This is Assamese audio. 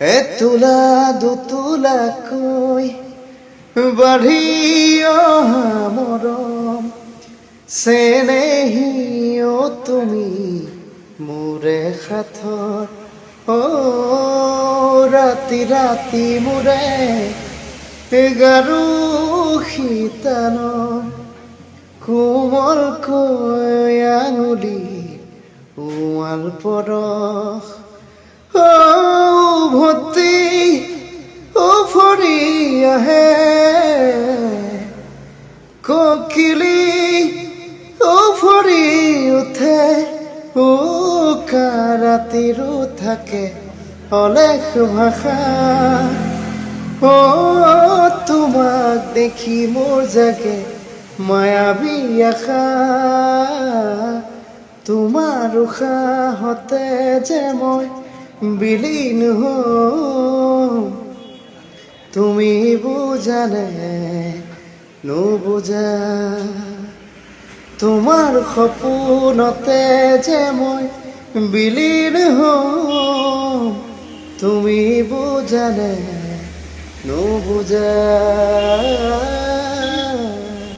এতোলা দুতোলাকৈ বাঢ়ি অহা মৰম চেনেহী তুমি মোৰে সাথৰ ৰাতি ৰাতি মোৰে গাৰু শীতানৰ কোমলকৈ আঙুলি উৱাল পৰশ উভতি উফৰি আহে কোকিলি উফৰি উঠে উকা ৰাতিৰো থাকে অলেখ ভাষা তোমাক দেখি মোৰ জাগে মায়াবী আশা তোমাৰ উশাহতে যে মই বিলীন হওঁ তুমি বুজানে নুবুজা তোমাৰ সপোনতে যে মই বিলীন হওঁ তুমি বুজানে নুবুজা